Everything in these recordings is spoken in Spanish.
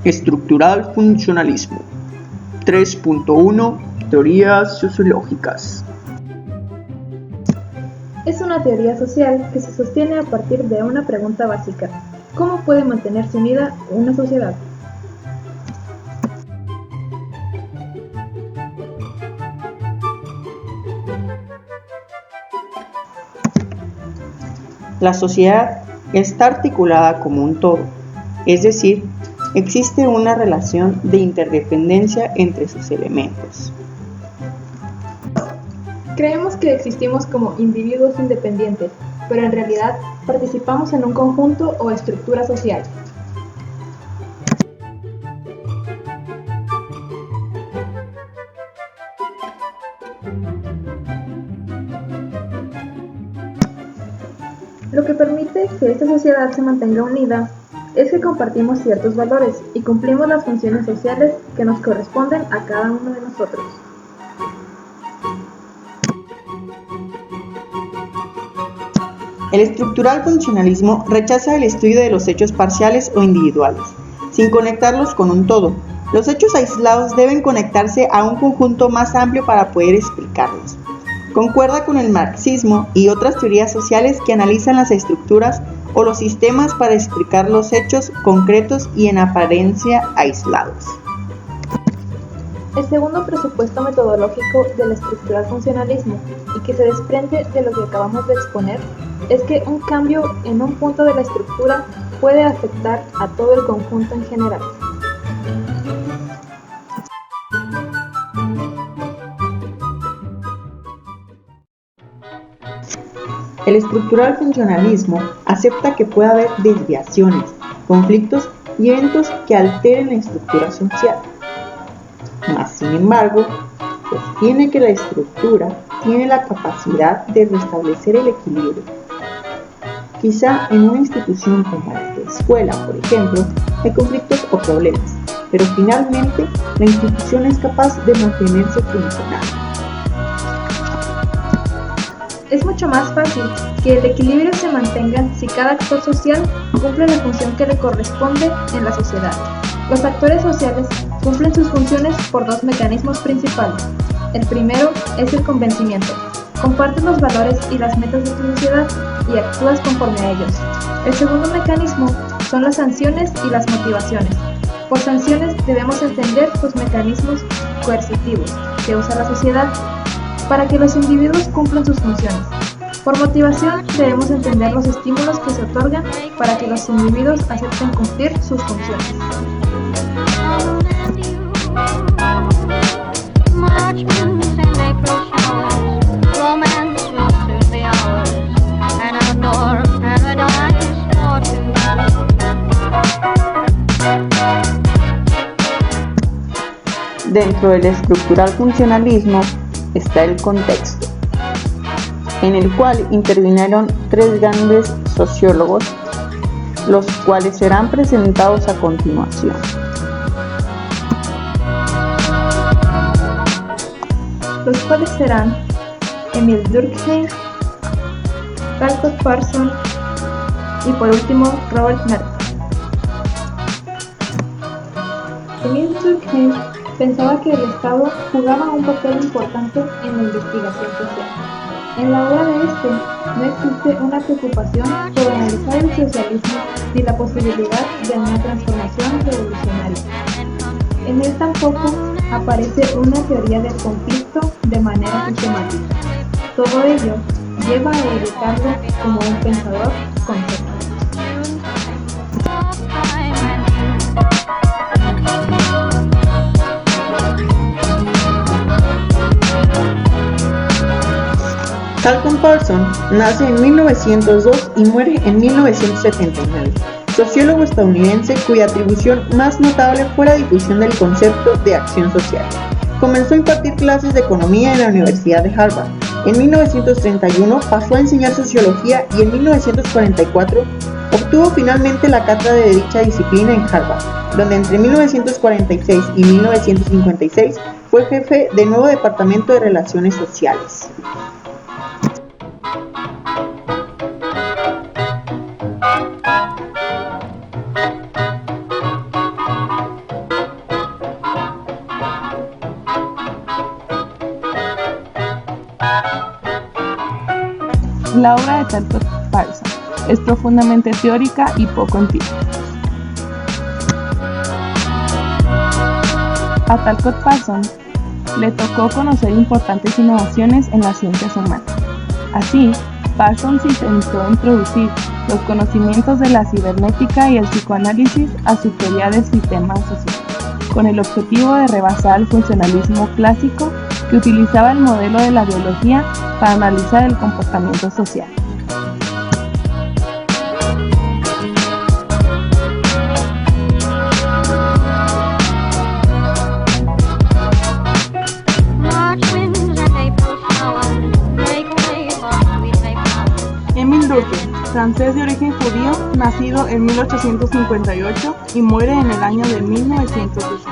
Estructural funcionalismo. 3.1 Teorías sociológicas. Es una teoría social que se sostiene a partir de una pregunta básica: ¿cómo puede mantenerse unida una sociedad? La sociedad está articulada como un todo, es decir, existe una relación de interdependencia entre sus elementos. Creemos que existimos como individuos independientes, pero en realidad participamos en un conjunto o estructura social. Lo que permite que esta sociedad se mantenga unida es que compartimos ciertos valores y cumplimos las funciones sociales que nos corresponden a cada uno de nosotros. El estructural funcionalismo rechaza el estudio de los hechos parciales o individuales, sin conectarlos con un todo. Los hechos aislados deben conectarse a un conjunto más amplio para poder explicarlos. Concuerda con el marxismo y otras teorías sociales que analizan las estructuras o los sistemas para explicar los hechos concretos y en apariencia aislados. El segundo presupuesto metodológico del estructural funcionalismo, y que se desprende de lo que acabamos de exponer, es que un cambio en un punto de la estructura puede afectar a todo el conjunto en general. El estructural funcionalismo acepta que puede haber desviaciones, conflictos y eventos que alteren la estructura social. Mas, sin embargo, sostiene que la estructura tiene la capacidad de restablecer el equilibrio. Quizá en una institución como la escuela, por ejemplo, hay conflictos o problemas, pero finalmente la institución es capaz de mantenerse funcional. Es mucho más fácil que el equilibrio se mantenga si cada actor social cumple la función que le corresponde en la sociedad. Los actores sociales cumplen sus funciones por dos mecanismos principales. El primero es el convencimiento. Compartes los valores y las metas de tu sociedad y actúas conforme a ellos. El segundo mecanismo son las sanciones y las motivaciones. Por sanciones debemos entender los mecanismos coercitivos que usa la sociedad para que los individuos cumplan sus funciones. Por motivación debemos entender los estímulos que se otorgan para que los individuos acepten cumplir sus funciones. Dentro del estructural funcionalismo está el contexto, en el cual intervinieron tres grandes sociólogos, los cuales serán presentados a continuación. Los cuales serán Emil Durkheim, Talcott Parsons y por último Robert Merton. Emil Durkheim pensaba que el Estado jugaba un papel importante en la investigación social. En la obra de este, no existe una preocupación por analizar el socialismo ni la posibilidad de una transformación revolucionaria. En él tampoco aparece una teoría del conflicto de manera sistemática. Todo ello lleva a ubicarlo como un pensador conceptual. Talcott Parsons nace en 1902 y muere en 1979, sociólogo estadounidense cuya atribución más notable fue la difusión del concepto de acción social. Comenzó a impartir clases de economía en la Universidad de Harvard. En 1931 pasó a enseñar sociología y en 1944 obtuvo finalmente la cátedra de dicha disciplina en Harvard, donde entre 1946 y 1956 fue jefe del nuevo Departamento de Relaciones Sociales. La obra de Talcott Parsons es profundamente teórica y poco empírica. A Talcott Parsons le tocó conocer importantes innovaciones en las ciencias humanas. Así, Parsons intentó introducir los conocimientos de la cibernética y el psicoanálisis a su teoría del sistema social, con el objetivo de rebasar el funcionalismo clásico que utilizaba el modelo de la biología para analizar el comportamiento social. Émile Durkheim, francés de origen judío, nacido en 1858 y muere en el año de 1917.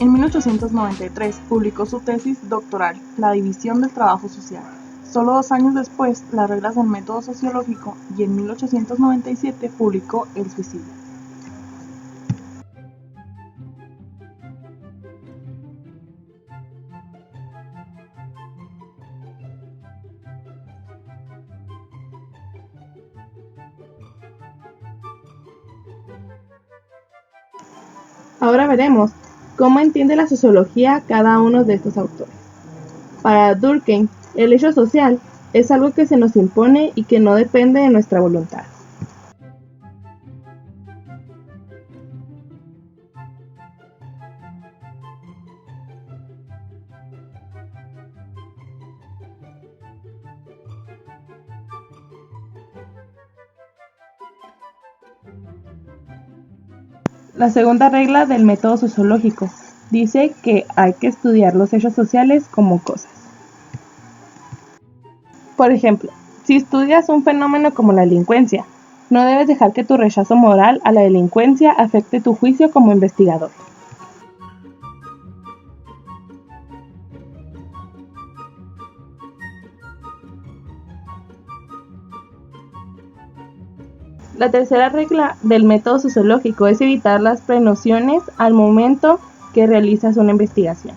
En 1893 publicó su tesis doctoral, La división del trabajo social. Solo 2 años después, las reglas del método sociológico, y en 1897 publicó El suicidio. Ahora veremos cómo entiende la sociología cada uno de estos autores. Para Durkheim, el hecho social es algo que se nos impone y que no depende de nuestra voluntad. La segunda regla del método sociológico dice que hay que estudiar los hechos sociales como cosas. Por ejemplo, si estudias un fenómeno como la delincuencia, no debes dejar que tu rechazo moral a la delincuencia afecte tu juicio como investigador. La tercera regla del método sociológico es evitar las prenociones al momento que realizas una investigación.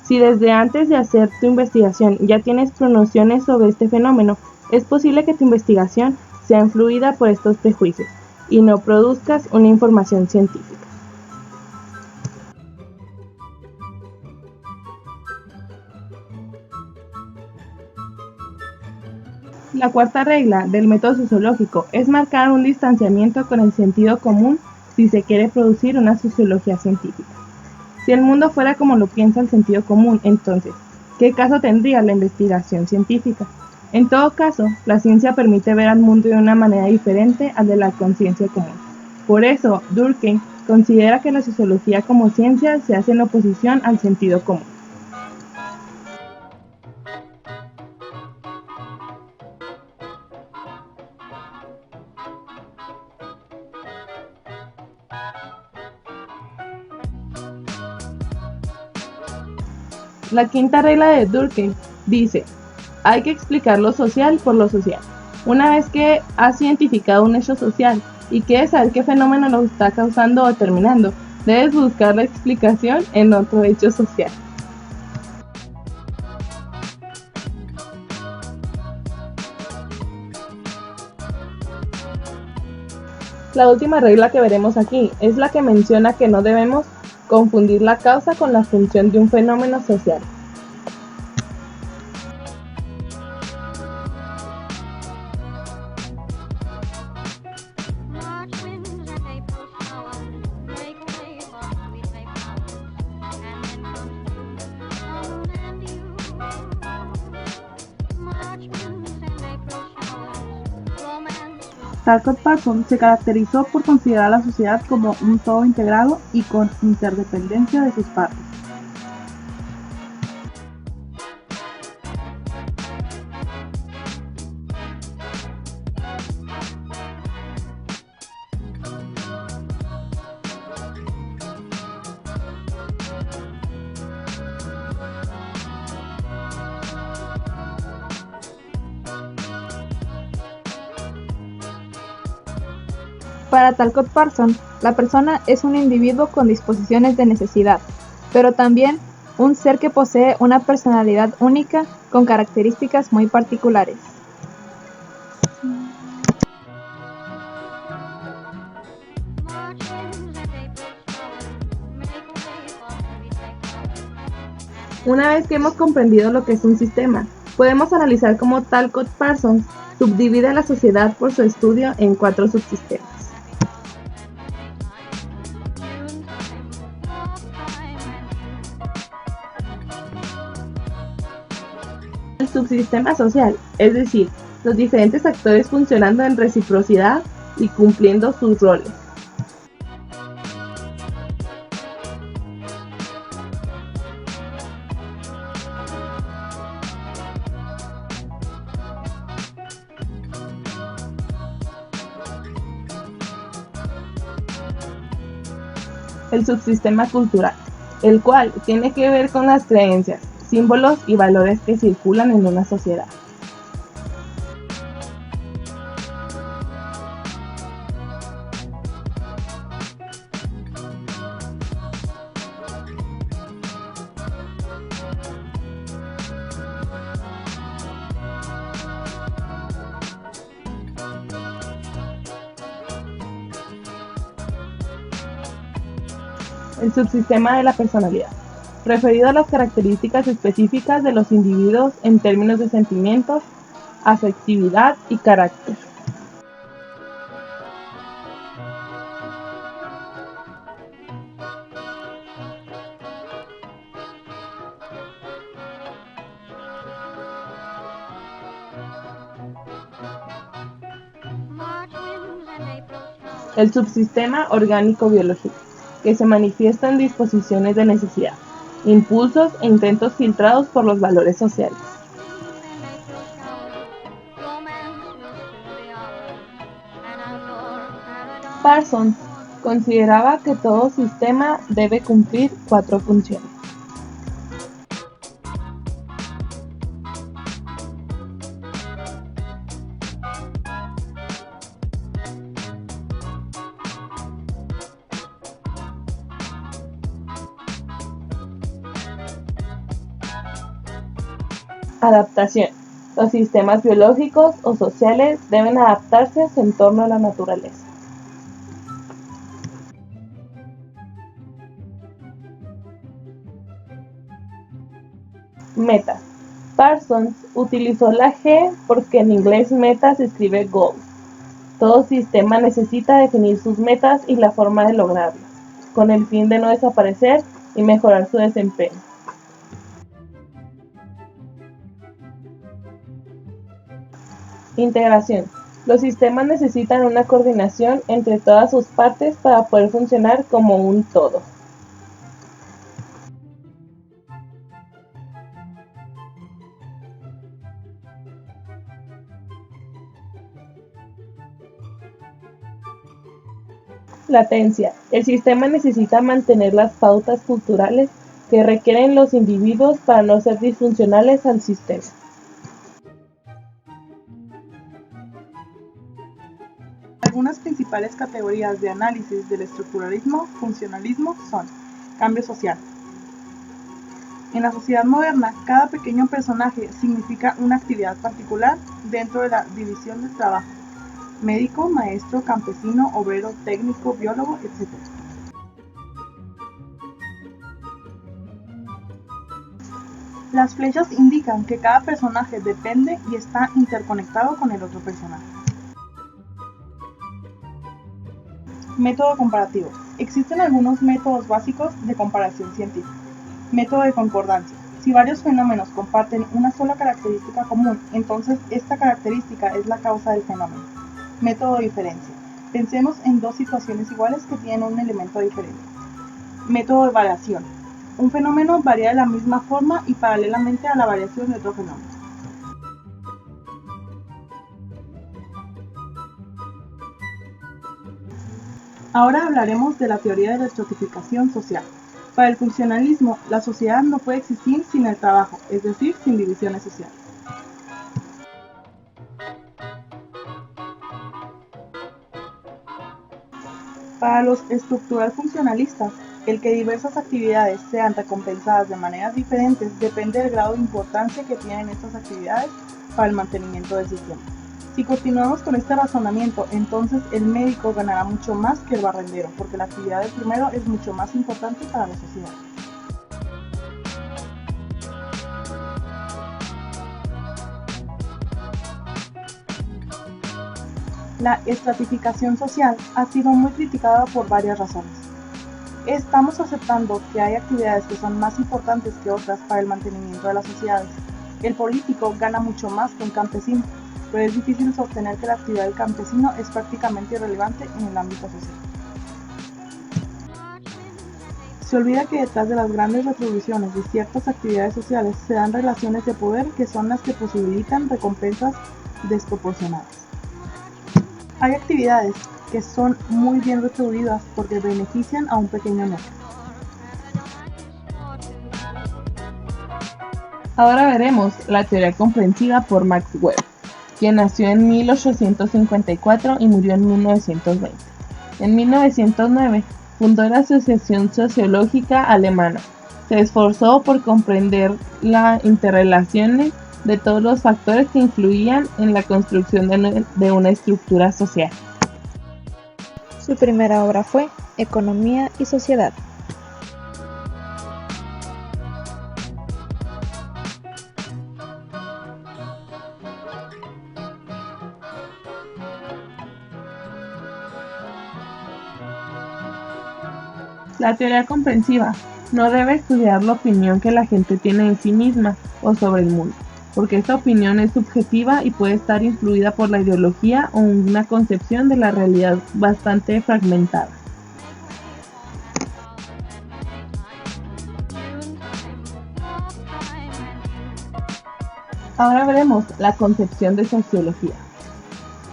Si desde antes de hacer tu investigación ya tienes prenociones sobre este fenómeno, es posible que tu investigación sea influida por estos prejuicios y no produzcas una información científica. La cuarta regla del método sociológico es marcar un distanciamiento con el sentido común si se quiere producir una sociología científica. Si el mundo fuera como lo piensa el sentido común, entonces, ¿qué caso tendría la investigación científica? En todo caso, la ciencia permite ver al mundo de una manera diferente al de la conciencia común. Por eso, Durkheim considera que la sociología como ciencia se hace en oposición al sentido común. La quinta regla de Durkheim dice, hay que explicar lo social por lo social. Una vez que has identificado un hecho social y quieres saber qué fenómeno lo está causando o determinando, debes buscar la explicación en otro hecho social. La última regla que veremos aquí es la que menciona que no debemos confundir la causa con la función de un fenómeno social. Talcott Parsons se caracterizó por considerar a la sociedad como un todo integrado y con interdependencia de sus partes. Para Talcott Parsons, la persona es un individuo con disposiciones de necesidad, pero también un ser que posee una personalidad única con características muy particulares. Una vez que hemos comprendido lo que es un sistema, podemos analizar cómo Talcott Parsons subdivide a la sociedad por su estudio en 4 subsistemas. El subsistema social, es decir, los diferentes actores funcionando en reciprocidad y cumpliendo sus roles. El subsistema cultural, el cual tiene que ver con las creencias, símbolos y valores que circulan en una sociedad. El subsistema de la personalidad, referido a las características específicas de los individuos en términos de sentimientos, afectividad y carácter. El subsistema orgánico-biológico, que se manifiesta en disposiciones de necesidad, impulsos e intentos filtrados por los valores sociales. Parsons consideraba que todo sistema debe cumplir 4 funciones. Adaptación. Los sistemas biológicos o sociales deben adaptarse a su entorno a la naturaleza. Metas. Parsons utilizó la G porque en inglés meta se escribe goal. Todo sistema necesita definir sus metas y la forma de lograrlas, con el fin de no desaparecer y mejorar su desempeño. Integración. Los sistemas necesitan una coordinación entre todas sus partes para poder funcionar como un todo. Latencia. El sistema necesita mantener las pautas culturales que requieren los individuos para no ser disfuncionales al sistema. Algunas principales categorías de análisis del estructuralismo funcionalismo son: cambio social. En la sociedad moderna, cada pequeño personaje significa una actividad particular dentro de la división del trabajo: médico, maestro, campesino, obrero, técnico, biólogo, etc. Las flechas indican que cada personaje depende y está interconectado con el otro personaje. Método comparativo. Existen algunos métodos básicos de comparación científica. Método de concordancia. Si varios fenómenos comparten una sola característica común, entonces esta característica es la causa del fenómeno. Método de diferencia. Pensemos en 2 situaciones iguales que tienen un elemento diferente. Método de variación. Un fenómeno varía de la misma forma y paralelamente a la variación de otro fenómeno. Ahora hablaremos de la teoría de la estratificación social. Para el funcionalismo, la sociedad no puede existir sin el trabajo, es decir, sin divisiones sociales. Para los estructural funcionalistas, el que diversas actividades sean recompensadas de maneras diferentes depende del grado de importancia que tienen estas actividades para el mantenimiento del sistema. Si continuamos con este razonamiento, entonces el médico ganará mucho más que el barrendero, porque la actividad del primero es mucho más importante para la sociedad. La estratificación social ha sido muy criticada por varias razones. Estamos aceptando que hay actividades que son más importantes que otras para el mantenimiento de las sociedades. El político gana mucho más que un campesino, pero es difícil sostener que la actividad del campesino es prácticamente irrelevante en el ámbito social. Se olvida que detrás de las grandes retribuciones de ciertas actividades sociales se dan relaciones de poder que son las que posibilitan recompensas desproporcionadas. Hay actividades que son muy bien retribuidas porque benefician a un pequeño número. Ahora veremos la teoría comprensiva por Max Weber, quien nació en 1854 y murió en 1920. En 1909 fundó la Asociación Sociológica Alemana. Se esforzó por comprender las interrelaciones de todos los factores que influían en la construcción de una estructura social. Su primera obra fue Economía y Sociedad. La teoría comprensiva no debe estudiar la opinión que la gente tiene de sí misma o sobre el mundo, porque esta opinión es subjetiva y puede estar influida por la ideología o una concepción de la realidad bastante fragmentada. Ahora veremos la concepción de sociología.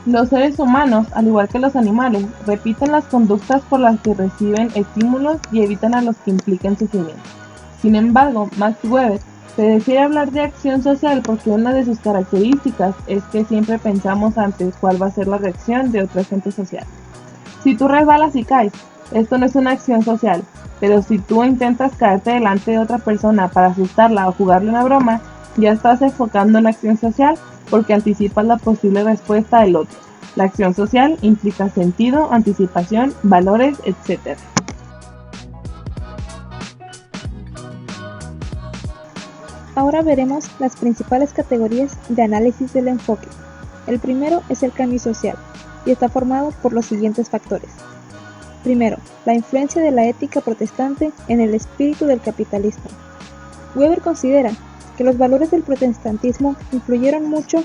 Los seres humanos, al igual que los animales, repiten las conductas por las que reciben estímulos y evitan a los que impliquen sufrimiento. Sin embargo, Max Weber prefiere hablar de acción social porque una de sus características es que siempre pensamos antes cuál va a ser la reacción de otro agente social. Si tú resbalas y caes, esto no es una acción social, pero si tú intentas caerte delante de otra persona para asustarla o jugarle una broma, ya estás enfocando en acción social porque anticipas la posible respuesta del otro. La acción social implica sentido, anticipación, valores, etc. Ahora veremos las principales categorías de análisis del enfoque. El primero es el cambio social y está formado por los siguientes factores. Primero, la influencia de la ética protestante en el espíritu del capitalismo. Weber considera que los valores del protestantismo influyeron mucho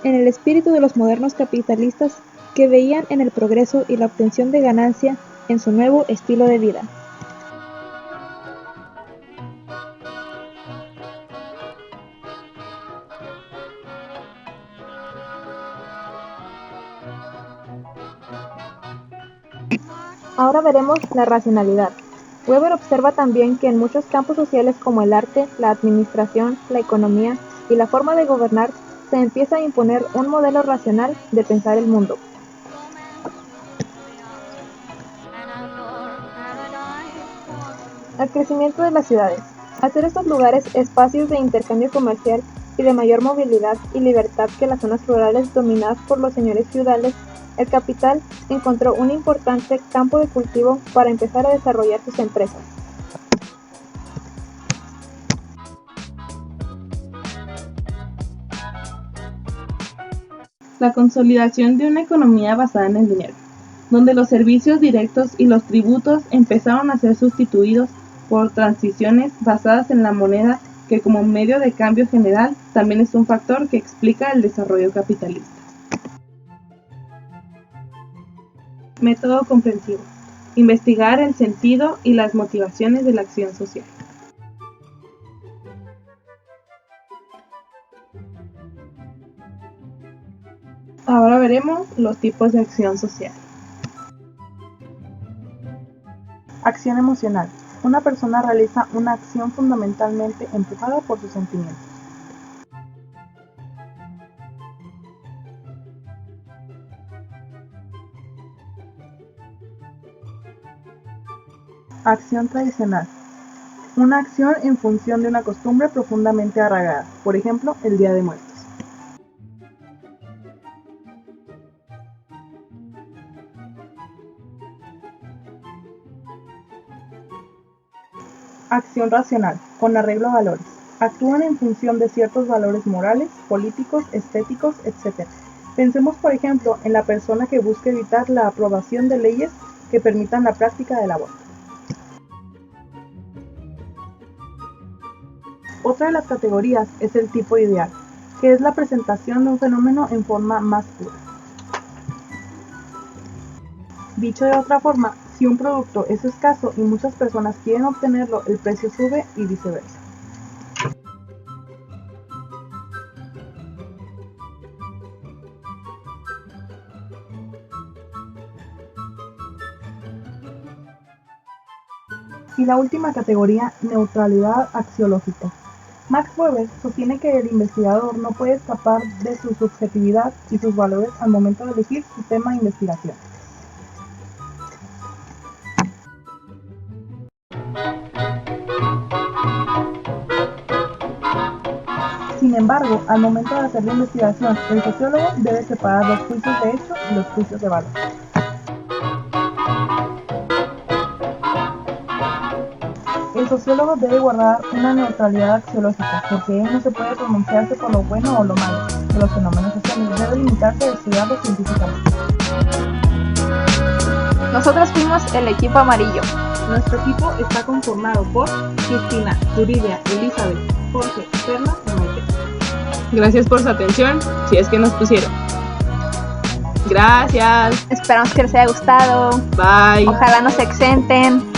en el espíritu de los modernos capitalistas que veían en el progreso y la obtención de ganancia en su nuevo estilo de vida. Ahora veremos la racionalidad. Weber observa también que en muchos campos sociales como el arte, la administración, la economía y la forma de gobernar se empieza a imponer un modelo racional de pensar el mundo. El crecimiento de las ciudades. Hacer estos lugares espacios de intercambio comercial y de mayor movilidad y libertad que las zonas rurales dominadas por los señores feudales, el capital encontró un importante campo de cultivo para empezar a desarrollar sus empresas. La consolidación de una economía basada en el dinero, donde los servicios directos y los tributos empezaron a ser sustituidos por transiciones basadas en la moneda que como medio de cambio general también es un factor que explica el desarrollo capitalista. Método comprensivo. Investigar el sentido y las motivaciones de la acción social. Ahora veremos los tipos de acción social. Acción emocional. Una persona realiza una acción fundamentalmente empujada por sus sentimientos. Acción tradicional. Una acción en función de una costumbre profundamente arraigada, por ejemplo, el Día de Muertos. Acción racional, con arreglo a valores. Actúan en función de ciertos valores morales, políticos, estéticos, etc. Pensemos, por ejemplo, en la persona que busca evitar la aprobación de leyes que permitan la práctica del aborto. Otra de las categorías es el tipo ideal, que es la presentación de un fenómeno en forma más pura. Dicho de otra forma, si un producto es escaso y muchas personas quieren obtenerlo, el precio sube y viceversa. Y la última categoría, neutralidad axiológica. Max Weber sostiene que el investigador no puede escapar de su subjetividad y sus valores al momento de elegir su tema de investigación. Sin embargo, al momento de hacer la investigación, el sociólogo debe separar los juicios de hecho y los juicios de valor. El sociólogo debe guardar una neutralidad axiológica, porque él no se puede pronunciarse por lo bueno o lo malo de los fenómenos sociales, debe limitarse a estudiarlos científicamente. Nosotros fuimos el equipo amarillo. Nuestro equipo está conformado por Cristina, Yuridia, Elizabeth, Jorge, Perla y Maite. Gracias por su atención, si es que nos pusieron. Gracias. Esperamos que les haya gustado. Bye. Ojalá nos exenten.